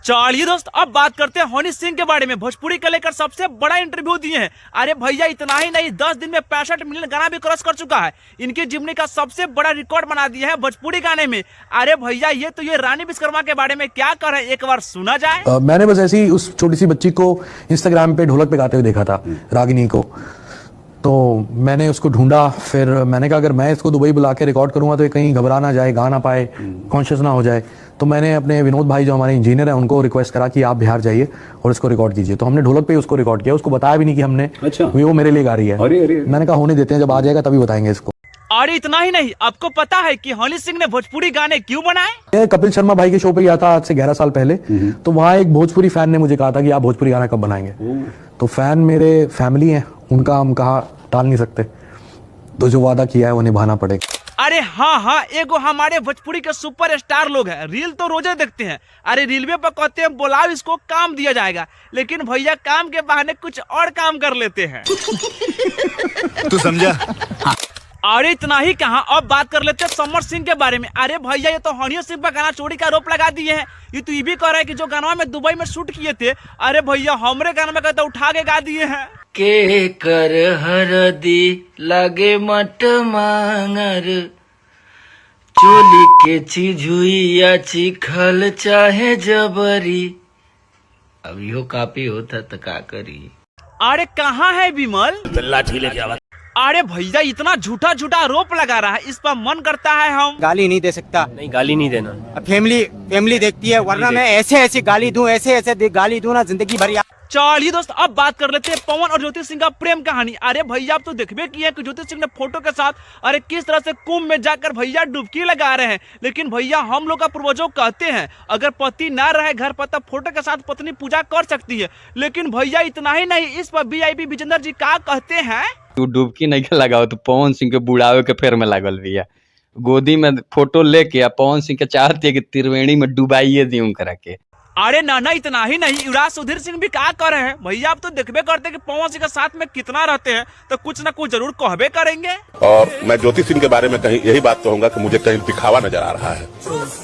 चलिए दोस्त, अब बात करते हैं हनी सिंह के बारे में। भोजपुरी को लेकर सबसे बड़ा इंटरव्यू दिए हैं। अरे भैया इतना ही नहीं, 10 दिन में 65 मिलियन गाना भी क्रॉस कर चुका है। इनकी जीवनी का सबसे बड़ा रिकॉर्ड बना दिया है भोजपुरी गाने में। अरे भैया ये रानी विश्वकर्मा के बारे में क्या कर रहे हैं, एक बार सुना जाए। मैंने बस ऐसी उस छोटी सी बच्ची को इंस्टाग्राम पे ढोलक पे गाते हुए देखा था, रागिनी को। तो मैंने उसको ढूंढा, फिर मैंने कहा अगर मैं इसको दुबई बुला के रिकॉर्ड करूंगा तो ये कहीं घबरा ना जाए, गा ना पाए, कॉन्शियस ना हो जाए। तो मैंने अपने विनोद भाई जो हमारे इंजीनियर हैं उनको रिक्वेस्ट करा कि आप बिहार जाइए और इसको रिकॉर्ड कीजिए। तो हमने ढोलक पे उसको रिकॉर्ड किया, उसको बताया भी नहीं कि हमने। अच्छा। वो मेरे लिए गा रही है। अरे। मैंने कहा होने देते हैं, जब आ जाएगा तभी बताएंगे इसको। और इतना ही नहीं, आपको पता है कि हनी सिंह ने भोजपुरी गाने क्यों बनाए? कपिल शर्मा भाई के शो पे गया था आज से 11 साल पहले। तो वहाँ एक भोजपुरी फैन ने मुझे कहा था कि आप भोजपुरी गाना कब बनाएंगे। तो फैन मेरे फैमिली है, उनका हम कहा टाल नहीं सकते, तो जो वादा किया है वो निभाना पड़ेगा। अरे हाँ, एगो हमारे भोजपुरी के सुपर स्टार लोग हैं, रील तो रोजे देखते हैं। अरे रेलवे पर कहते हैं बुलाओ इसको काम दिया जाएगा, लेकिन भैया काम के बहाने कुछ और काम कर लेते हैं। तू समझा? अरे इतना ही कहा, अब बात कर लेते हैं समर सिंह के बारे में। अरे भैया ये तो हनी सिंह पर गाना चोरी का आरोप लगा दिए हैं। ये तो ये भी कह रहा है कि जो गाना में दुबई में शूट किए थे, अरे भैया हमरे गाना में कहते उठा के गा दिए हैं। के कर हरदी लागे मट मांगर, चोली के चिझुइया चिखल चाहे जबरी, अब यो कापी होता तो का करी। अरे कहाँ है विमल? लाठी लेके आवा। अरे भैया इतना झूठा आरोप लगा रहा है, इस पर मन करता है हम गाली नहीं दे सकता। नहीं, गाली नहीं देना। फैमिली देखती है, वरना मैं ऐसे गाली दूं, ऐसे गाली दूं ना जिंदगी भर। चलिए दोस्त, अब बात कर लेते हैं पवन और ज्योति सिंह का प्रेम कहानी। अरे भैया आप तो देखबे किए कि ज्योति सिंह ने फोटो के साथ अरे किस तरह से कुंभ में जाकर भैया डुबकी लगा रहे हैं। लेकिन भैया हम लोग का पूर्वजों कहते हैं अगर पति ना रहे घर पर तब फोटो के साथ पत्नी पूजा कर सकती है। लेकिन भैया इतना ही नहीं, इस पर VIP विजेंद्र जी क्या कहते हैं? तू डुबकी नहीं लगाओ तो पवन सिंह के बुढ़ावे के फेर में लागल भैया, गोदी में फोटो लेके पवन सिंह के चाहती है कि त्रिवेणी में डुबाइए दी करा के। अरे ना इतना ही नहीं, युवराज सुधीर सिंह भी क्या कर रहे हैं। भैया आप तो देखबे करते कि पवन सिंह के साथ में कितना रहते हैं, तो कुछ ना कुछ जरूर कहबे करेंगे। और मैं ज्योति सिंह के बारे में कहीं यही बात कहूंगा कि मुझे कहीं दिखावा नजर आ रहा है।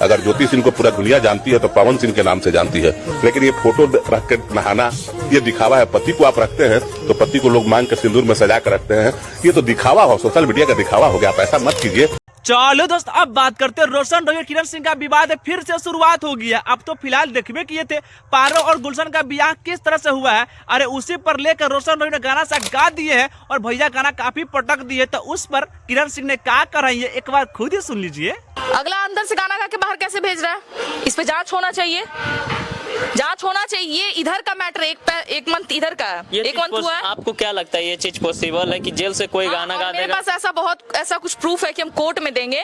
अगर ज्योति सिंह को पूरा दुनिया जानती है तो पवन सिंह के नाम से जानती है, लेकिन ये फोटो रख के नहाना ये दिखावा है। पति को आप रखते हैं तो पति को लोग मांग के सिंदूर में सजा कर रखते हैं, ये तो दिखावा हो, सोशल मीडिया का दिखावा हो गया। आप ऐसा मत कीजिए। चलो दोस्त, अब बात करते हैं रोशन रोही और किरण सिंह का विवाद फिर से शुरुआत हो गई है। अब तो फिलहाल देखबे किए थे पारो और गुलशन का ब्याह किस तरह से हुआ है। अरे उसी पर लेकर रोशन रोही ने गाना सा गा दिए है और भैया गाना काफी पटक दिए। तो उस पर किरण सिंह ने क्या कर रही है, एक बार खुद ही सुन लीजिए। अगला अंदर से गाना गा के बाहर कैसे भेज रहा है, इस पे जांच होना चाहिए। इधर का मैटर एक मंथ इधर का है, एक मंथ हुआ है। आपको क्या लगता है ये चीज पॉसिबल है कि जेल से कोई गाना गा देगा? मेरे पास ऐसा कुछ प्रूफ है कि हम कोर्ट में देंगे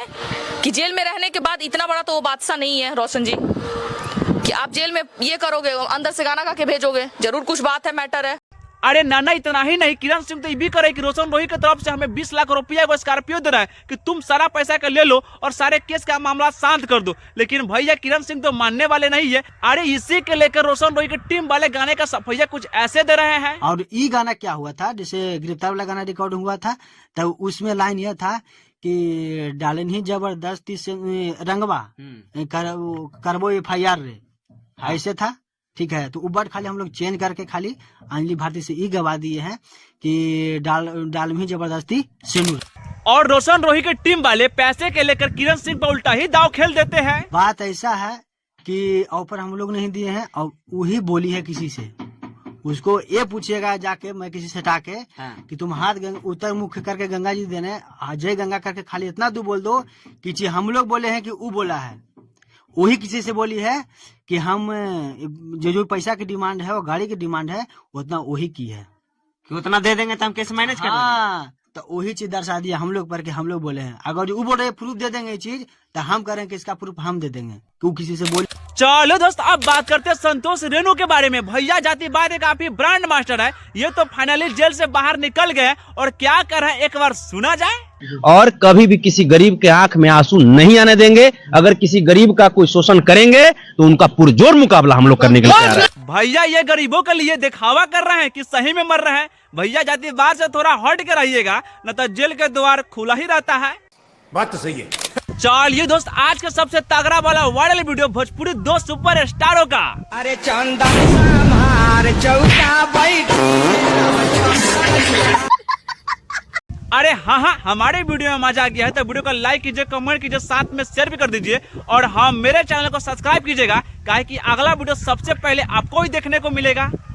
कि जेल में रहने के बाद इतना बड़ा तो वो बादशाह नहीं है रोशन जी कि आप जेल में ये करोगे, अंदर से गाना गा के भेजोगे। जरूर कुछ बात है, मैटर है। अरे ना इतना ही नहीं, किरण सिंह तो ये भी करे कि रोशन रोही की तरफ से हमें 20 लाख रुपया को स्कॉर्पियो दे रहा है कि तुम सारा पैसा का ले लो और सारे केस का मामला शांत कर दो। लेकिन भैया किरण सिंह तो मानने वाले नहीं है। अरे इसी के लेकर रोशन रोही की टीम वाले गाने का भैया कुछ ऐसे दे रहे हैं। और ये गाना क्या हुआ था, जैसे गिरफ्तार वाला गाना रिकॉर्ड हुआ था, तब उसमें लाइन यह था कि डालन ही जबरदस्ती से रंगवा करबो FIR रे, ऐसे था। ठीक है, तो ऊपर खाली हम लोग चेंज करके खाली अंजलि भारती से ये गवा दिए हैं कि डाल में जबरदस्ती सिंदूर। और रोशन रोही के टीम वाले पैसे के लेकर किरण सिंह पर उल्टा ही दाव खेल देते हैं। बात ऐसा है कि ऑफर हम लोग नहीं दिए हैं और वही बोली है किसी से, उसको ये पूछिएगा जाके, मैं किसी से हटा के कि तुम हाथ उत्तर मुख करके गंगा जी देने, जय गंगा करके खाली इतना दो बोल दो कि हम लोग बोले हैं कि वो बोला है। वही किसी से बोली है कि हम जो पैसा की डिमांड है और गाड़ी की डिमांड है उतना वही की है कि उतना दे देंगे तो हम कैसे मैनेज कर लेंगे। तो वही चीज दर्शा दिया हम लोग पर कि हम लोग बोले हैं। अगर वो बोल रहे प्रूफ दे देंगे ये चीज, तो हम करेंगे इसका प्रूफ हम दे देंगे कि किसी से बोल। चलो दोस्त, अब बात करते हैं संतोष रेणु के बारे में। भैया जातिवाद के काफी ब्रांड मास्टर है, ये तो फाइनली जेल से बाहर निकल गए और क्या कर रहे हैं एक बार सुना जाए। और कभी भी किसी गरीब के आंख में आंसू नहीं आने देंगे। अगर किसी गरीब का कोई शोषण करेंगे तो उनका पुरजोर मुकाबला हम लोग करने के लिए तैयार हैं। भैया ये गरीबों के लिए दिखावा कर रहे हैं कि सही में मर रहे हैं। भैया जातिवाद से थोड़ा हट के रहिएगा, न तो जेल के द्वार खुला ही रहता है। बात तो सही है। चलिए दोस्त, आज का सबसे तगड़ा वाला वायरल वीडियो भोजपुरी दो सुपर स्टारों का। अरे चंदा हमारे चौका बैठ अरे हाँ, हमारे वीडियो में मजा आ गया है तो वीडियो को लाइक कीजिए, कमेंट कीजिए, साथ में शेयर भी कर दीजिए और हाँ, मेरे चैनल को सब्सक्राइब कीजिएगा, काहे कि अगला वीडियो सबसे पहले आपको ही देखने को मिलेगा।